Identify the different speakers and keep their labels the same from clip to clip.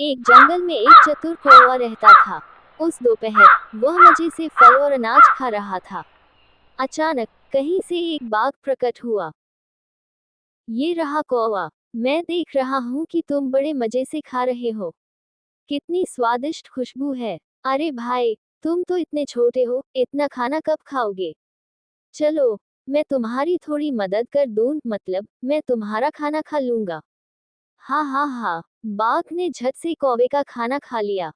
Speaker 1: एक जंगल में एक चतुर कौवा रहता था। उस दोपहर वह मजे से फल और अनाज खा रहा था। अचानक कहीं से एक बाघ प्रकट हुआ। ये रहा कौवा, मैं देख रहा हूँ कि तुम बड़े मजे से खा रहे हो। कितनी स्वादिष्ट खुशबू है। अरे भाई, तुम तो इतने छोटे हो, इतना खाना कब खाओगे? चलो, मैं तुम्हारी थोड़ी मदद कर दूं, मतलब मैं तुम्हारा खाना खा लूंगा। हाँ हाँ हाँ, बाघ ने झट से कौवे का खाना खा लिया,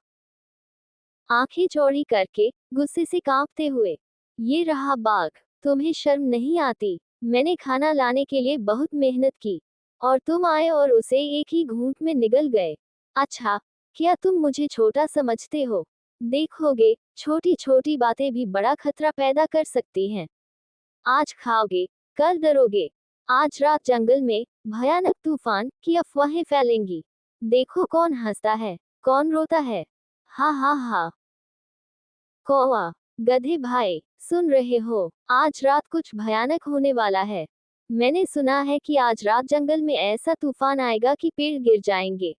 Speaker 1: आंखें चौड़ी करके, गुस्से से कांपते हुए। ये रहा बाघ, तुम्हें शर्म नहीं आती? मैंने खाना लाने के लिए बहुत मेहनत की, और तुम आए और उसे एक ही घूंट में निगल गए। अच्छा, क्या तुम मुझे छोटा समझते हो? देखोगे, छोटी छोटी बातें भी बड़ा खतरा पैदा कर सकती हैं। आज खाओगे, कल डरोगे। आज रात जंगल में भयानक तूफान की अफवाहें फैलेंगी। देखो कौन हंसता है, कौन रोता है। हा हा हा। कौवा, गधे भाई, सुन रहे हो? आज रात कुछ भयानक होने वाला है। मैंने सुना है कि आज रात जंगल में ऐसा तूफान आएगा कि पेड़ गिर जाएंगे,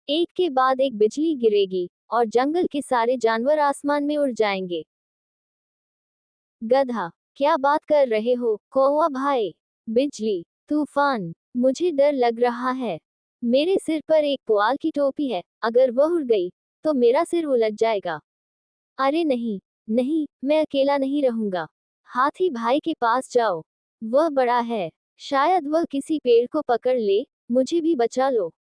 Speaker 1: एक के बाद एक बिजली गिरेगी, और जंगल के सारे जानवर आसमान में उड़ जाएंगे। गधा, क्या बात कर रहे हो कौवा भाई? बिजली, तूफान, मुझे डर लग रहा है। मेरे सिर पर एक पुआल की टोपी है, अगर वह उड़ गई तो मेरा सिर उलट जाएगा। अरे नहीं, नहीं, मैं अकेला नहीं रहूंगा। हाथी भाई के पास जाओ, वह बड़ा है, शायद वह किसी पेड़ को पकड़ ले। मुझे भी बचा लो।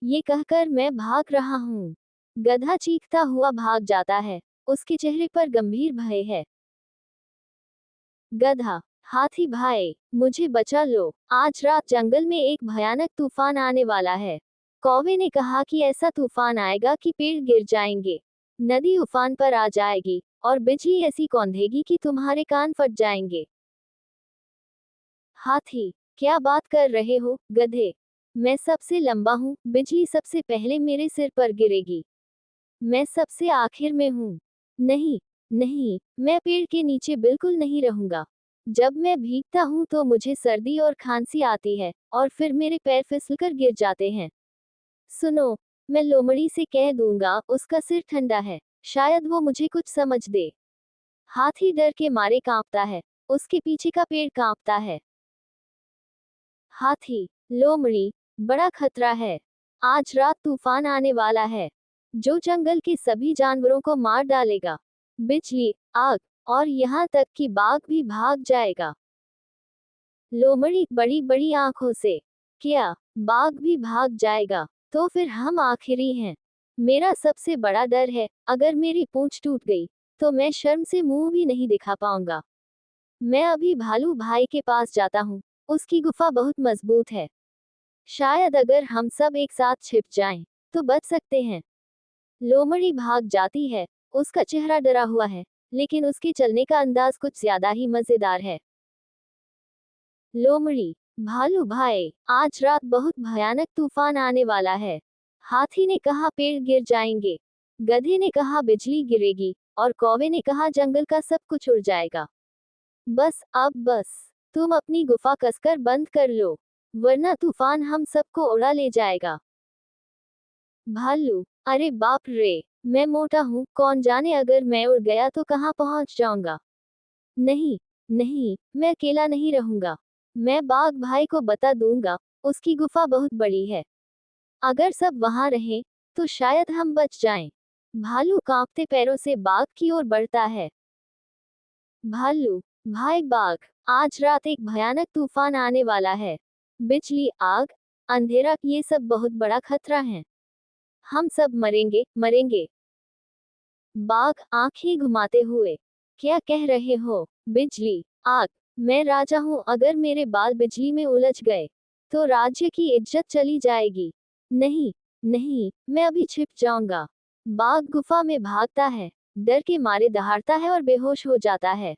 Speaker 1: ये कहकर मैं भाग रहा हूँ। गधा चीखता हुआ भाग जाता है, उसके चेहरे पर गंभीर भय है। गधा, हाथी भाई, मुझे बचा लो, आज रात जंगल में एक भयानक तूफान आने वाला है। कौवे ने कहा कि ऐसा तूफान आएगा कि पेड़ गिर जाएंगे, नदी उफान पर आ जाएगी, और बिजली ऐसी कौंधेगी कि तुम्हारे कान फट जाएंगे। हाथी, क्या बात कर रहे हो गधे? मैं सबसे लंबा हूँ, बिजली सबसे पहले मेरे सिर पर गिरेगी। मैं सबसे आखिर में हूँ। नहीं, नहीं, मैं पेड़ के नीचे बिल्कुल नहीं रहूंगा। जब मैं भीगता हूँ तो मुझे सर्दी और खांसी आती है, और फिर मेरे पैर फिसलकर गिर जाते हैं। सुनो, मैं लोमड़ी से कह दूंगा, उसका सिर ठंडा है, शायद वो मुझे कुछ समझ दे। हाथी डर के मारे कांपता है, उसके पीछे का पेड़ कांपता है। हाथी, लोमड़ी, बड़ा खतरा है। आज रात तूफान आने वाला है, जो जंगल के सभी जानवरों को मार डालेगा। बिजली, आग, और यहाँ तक कि बाघ भी भाग जाएगा। लोमड़ी बड़ी बड़ी आंखों से, क्या बाघ भी भाग जाएगा? तो फिर हम आखिरी हैं। मेरा सबसे बड़ा डर है, अगर मेरी पूंछ टूट गई तो मैं शर्म से मुंह भी नहीं दिखा पाऊंगा। मैं अभी भालू भाई के पास जाता हूँ, उसकी गुफा बहुत मजबूत है। शायद अगर हम सब एक साथ छिप जाएं, तो बच सकते हैं। लोमड़ी भाग जाती है, उसका चेहरा डरा हुआ है, लेकिन उसके चलने का अंदाज कुछ ज्यादा ही मजेदार है। लोमड़ी, भालू भाई, आज रात बहुत भयानक तूफान आने वाला है। हाथी ने कहा पेड़ गिर जाएंगे, गधे ने कहा बिजली गिरेगी, और कौवे ने कहा जंगल का सब कुछ उड़ जाएगा। बस अब बस, तुम अपनी गुफा कसकर बंद कर लो, वरना तूफान हम सबको उड़ा ले जाएगा। भालू, अरे बाप रे, मैं मोटा हूँ, कौन जाने अगर मैं उड़ गया तो कहाँ पहुंच जाऊंगा। नहीं, नहीं, मैं अकेला नहीं रहूंगा। मैं बाघ भाई को बता दूंगा, उसकी गुफा बहुत बड़ी है। अगर सब वहां रहें, तो शायद हम बच जाएं। भालू कांपते पैरों से बाघ की ओर बढ़ता है। भालू, भाई बाघ, आज रात एक भयानक तूफान आने वाला है। बिजली, आग, अंधेरा, ये सब बहुत बड़ा खतरा है। हम सब मरेंगे, मरेंगे। बाघ आंखें घुमाते हुए, क्या कह रहे हो? बिजली, आग, मैं राजा हूँ, अगर मेरे बाल बिजली में उलझ गए तो राज्य की इज्जत चली जाएगी। नहीं, नहीं, मैं अभी छिप जाऊंगा। बाघ गुफा में भागता है, डर के मारे दहाड़ता है और बेहोश हो जाता है।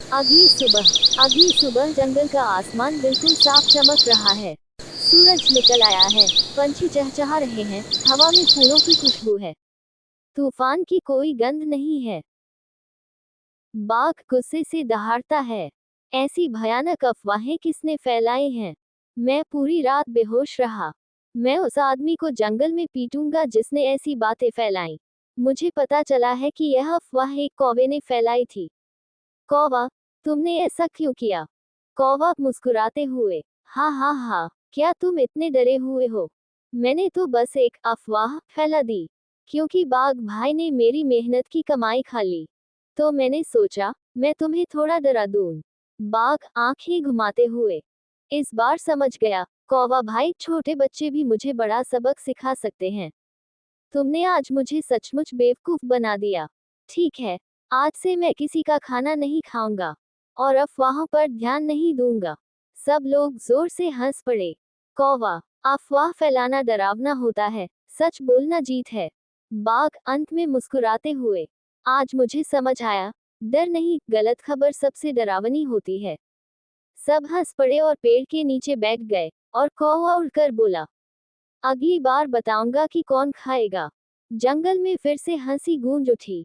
Speaker 1: अगली सुबह जंगल का आसमान बिल्कुल साफ चमक रहा है। सूरज निकल आया है, पंछी चहचहा रहे हैं, हवा में फूलों की खुशबू है। तूफान की कोई गंध नहीं है। बाघ गुस्से से दहाड़ता है, ऐसी भयानक अफवाहें किसने फैलाई हैं? मैं पूरी रात बेहोश रहा, मैं उस आदमी को जंगल में पीटूंगा जिसने ऐसी बातें फैलाई। मुझे पता चला है कि यह अफवाह एक कौवे ने फैलाई थी। कौवा, तुमने ऐसा क्यों किया? कौवा मुस्कुराते हुए, हा हा हा, क्या तुम इतने डरे हुए हो? मैंने तो बस एक अफवाह फैला दी, क्योंकि बाघ भाई ने मेरी मेहनत की कमाई खा ली। तो मैंने सोचा, मैं तुम्हें थोड़ा डरा दूं। बाघ आंखें घुमाते हुए, इस बार समझ गया, कौवा भाई छोटे बच्चे भी मुझे बड़ा सबक सिखा सकते हैं। तुमने आज मुझे सचमुच बेवकूफ बना दिया। ठीक है, आज से मैं किसी का खाना नहीं खाऊंगा और अफवाहों पर ध्यान नहीं दूंगा। सब लोग जोर से हंस पड़े। कौवा, अफवाह फैलाना डरावना होता है, सच बोलना जीत है। बाघ अंत में मुस्कुराते हुए, आज मुझे समझ आया, डर नहीं, गलत खबर सबसे डरावनी होती है। सब हंस पड़े और पेड़ के नीचे बैठ गए, और कौवा उड़कर बोला, अगली बार बताऊंगा कि कौन खाएगा। जंगल में फिर से हंसी गूंज उठी।